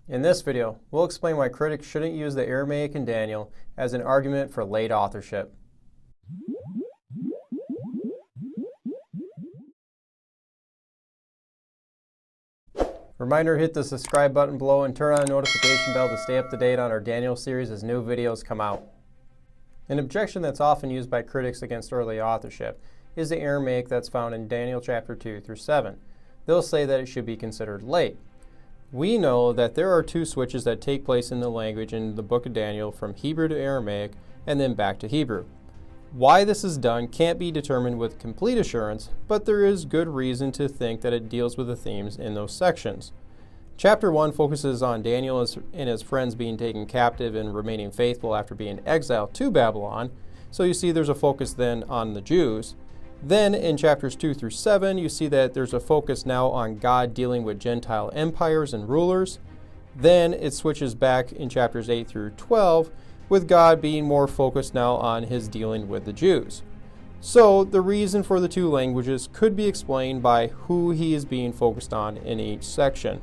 In this video, we'll explain why critics shouldn't use the Aramaic in Daniel as an argument for late authorship. Reminder, hit the subscribe button below and turn on the notification bell to stay up to date on our Daniel series as new videos come out. An objection that's often used by critics against early authorship is the Aramaic that's found in Daniel chapter 2 through 7. They'll say that it should be considered late. We know that there are two switches that take place in the language in the book of Daniel from Hebrew to Aramaic and then back to Hebrew. Why this is done can't be determined with complete assurance, but there is good reason to think that it deals with the themes in those sections. Chapter 1 focuses on Daniel and his friends being taken captive and remaining faithful after being exiled to Babylon, so you see there's a focus then on the Jews. Then in chapters 2 through 7, you see that there's a focus now on God dealing with Gentile empires and rulers. Then it switches back in chapters 8 through 12, with God being more focused now on his dealing with the Jews. So the reason for the two languages could be explained by who he is being focused on in each section.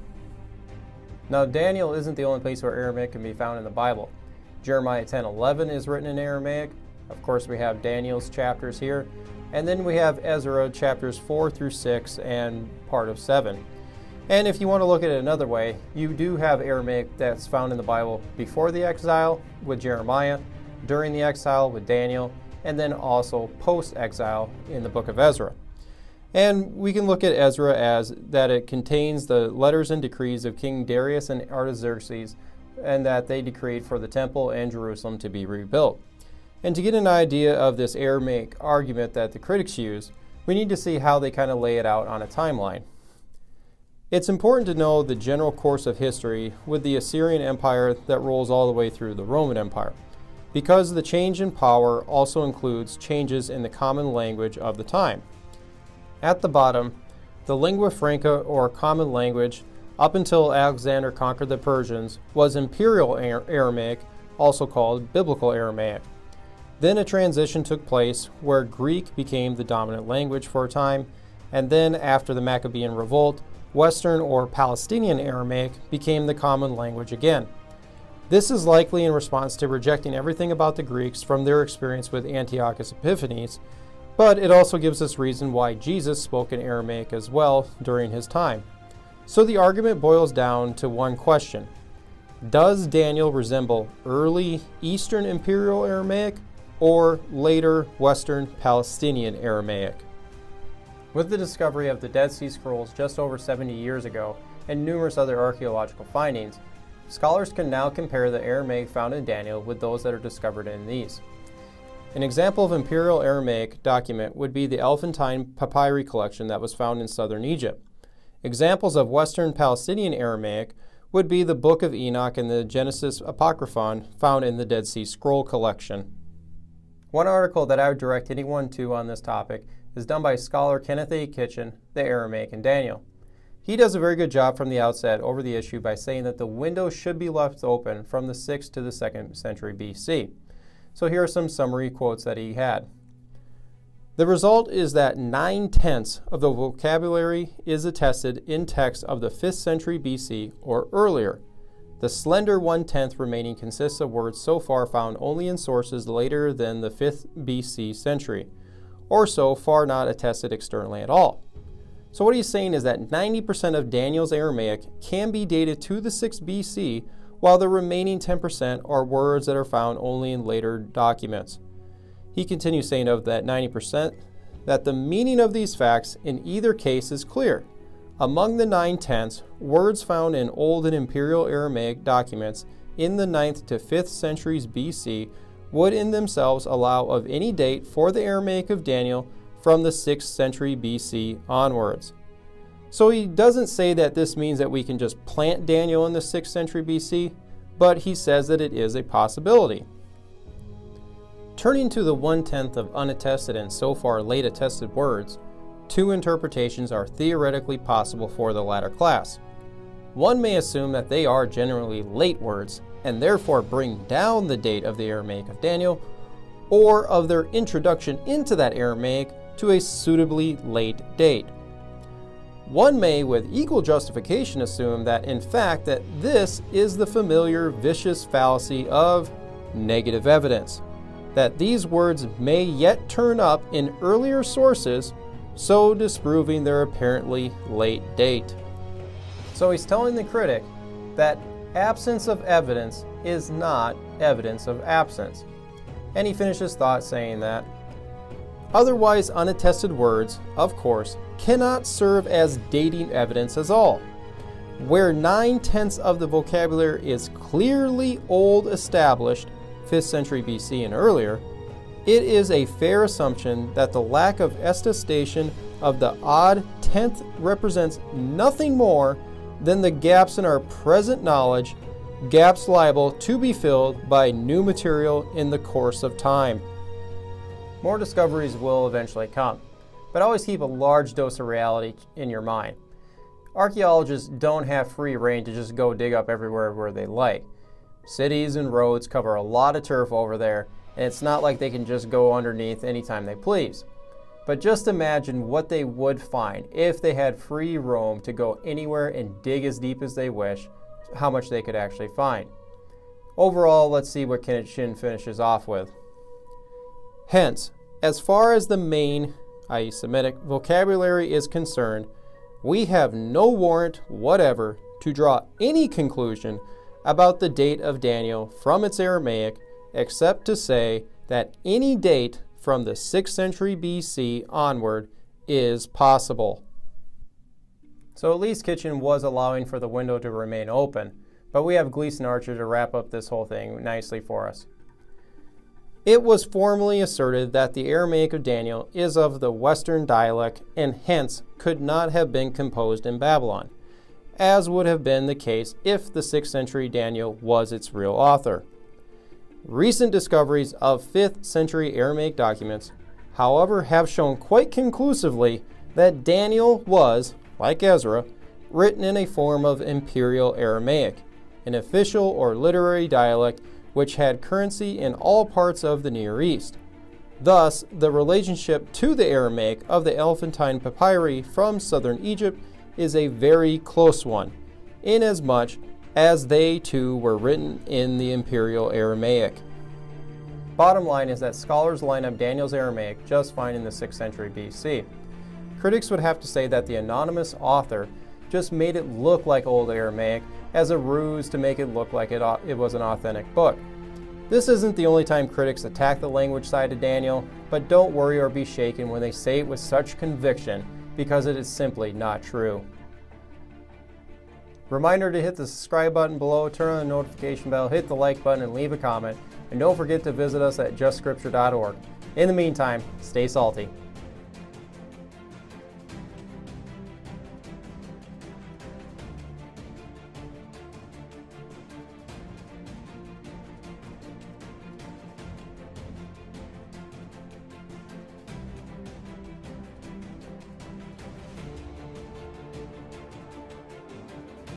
Now, Daniel isn't the only place where Aramaic can be found in the Bible. Jeremiah 10:11 is written in Aramaic. Of course, we have Daniel's chapters here. And then we have Ezra chapters 4 through 6 and part of 7. And if you want to look at it another way, you do have Aramaic that's found in the Bible before the exile with Jeremiah, during the exile with Daniel, and then also post-exile in the book of Ezra. And we can look at Ezra as that it contains the letters and decrees of King Darius and Artaxerxes, and that they decreed for the temple and Jerusalem to be rebuilt. And to get an idea of this Aramaic argument that the critics use, we need to see how they kind of lay it out on a timeline. It's important to know the general course of history with the Assyrian Empire that rolls all the way through the Roman Empire, because the change in power also includes changes in the common language of the time. At the bottom, the lingua franca, or common language, up until Alexander conquered the Persians, was Imperial Aramaic, also called Biblical Aramaic. Then a transition took place where Greek became the dominant language for a time, and then after the Maccabean revolt, Western or Palestinian Aramaic became the common language again. This is likely in response to rejecting everything about the Greeks from their experience with Antiochus Epiphanes, but it also gives us reason why Jesus spoke in Aramaic as well during his time. So the argument boils down to one question: does Daniel resemble early Eastern Imperial Aramaic or later Western Palestinian Aramaic? With the discovery of the Dead Sea Scrolls just over 70 years ago and numerous other archaeological findings, scholars can now compare the Aramaic found in Daniel with those that are discovered in these. An example of Imperial Aramaic document would be the Elephantine papyri collection that was found in southern Egypt. Examples of Western Palestinian Aramaic would be the Book of Enoch and the Genesis Apocryphon found in the Dead Sea Scroll collection. One article that I would direct anyone to on this topic is done by scholar Kenneth A. Kitchen, The Aramaic in Daniel. He does a very good job from the outset over the issue by saying that the window should be left open from the 6th to the 2nd century BC. So here are some summary quotes that he had. The result is that 9/10 of the vocabulary is attested in texts of the 5th century BC or earlier. The slender 1/10 remaining consists of words so far found only in sources later than the 5th BC century, or so far not attested externally at all. So what he's saying is that 90% of Daniel's Aramaic can be dated to the 6th BC, while the remaining 10% are words that are found only in later documents. He continues saying of that 90% that the meaning of these facts in either case is clear. Among the 9/10, words found in Old and Imperial Aramaic documents in the 9th to 5th centuries BC would in themselves allow of any date for the Aramaic of Daniel from the 6th century BC onwards. So he doesn't say that this means that we can just plant Daniel in the 6th century BC, but he says that it is a possibility. Turning to the 1/10 of unattested and so far late attested words, two interpretations are theoretically possible for the latter class. One may assume that they are generally late words and therefore bring down the date of the Aramaic of Daniel, or of their introduction into that Aramaic to a suitably late date. one may with equal justification assume that in fact that this is the familiar vicious fallacy of negative evidence, that these words may yet turn up in earlier sources, so disproving their apparently late date. So he's telling the critic that absence of evidence is not evidence of absence. And he finishes thought saying that otherwise unattested words, of course, cannot serve as dating evidence at all. Where 9/10 of the vocabulary is clearly old established, 5th century BC and earlier, it is a fair assumption that the lack of attestation of the odd 10th represents nothing more than the gaps in our present knowledge, gaps liable to be filled by new material in the course of time. More discoveries will eventually come, but always keep a large dose of reality in your mind. Archaeologists don't have free rein to just go dig up everywhere where they like. Cities and roads cover a lot of turf over there, and it's not like they can just go underneath anytime they please. But just imagine what they would find if they had free roam to go anywhere and dig as deep as they wish, how much they could actually find. Overall, let's see what Kenneth Shin finishes off with. Hence, as far as the main, i.e. Semitic, vocabulary is concerned, we have no warrant whatever to draw any conclusion about the date of Daniel from its Aramaic, except to say that any date from the 6th century BC onward is possible. So at least Kitchen was allowing for the window to remain open, but we have Gleason Archer to wrap up this whole thing nicely for us. It was formally asserted that the Aramaic of Daniel is of the Western dialect and hence could not have been composed in Babylon, as would have been the case if the 6th century Daniel was its real author. Recent discoveries of 5th century Aramaic documents, however, have shown quite conclusively that Daniel was, like Ezra, written in a form of Imperial Aramaic, an official or literary dialect which had currency in all parts of the Near East. Thus, the relationship to the Aramaic of the Elephantine papyri from southern Egypt is a very close one, inasmuch as they too were written in the Imperial Aramaic. Bottom line is that scholars line up Daniel's Aramaic just fine in the 6th century BC. Critics would have to say that the anonymous author just made it look like Old Aramaic as a ruse to make it look like it was an authentic book. This isn't the only time critics attack the language side of Daniel, but don't worry or be shaken when they say it with such conviction, because it is simply not true. Reminder to hit the subscribe button below, turn on the notification bell, hit the like button, and leave a comment. And don't forget to visit us at justscripture.org. In the meantime, stay salty.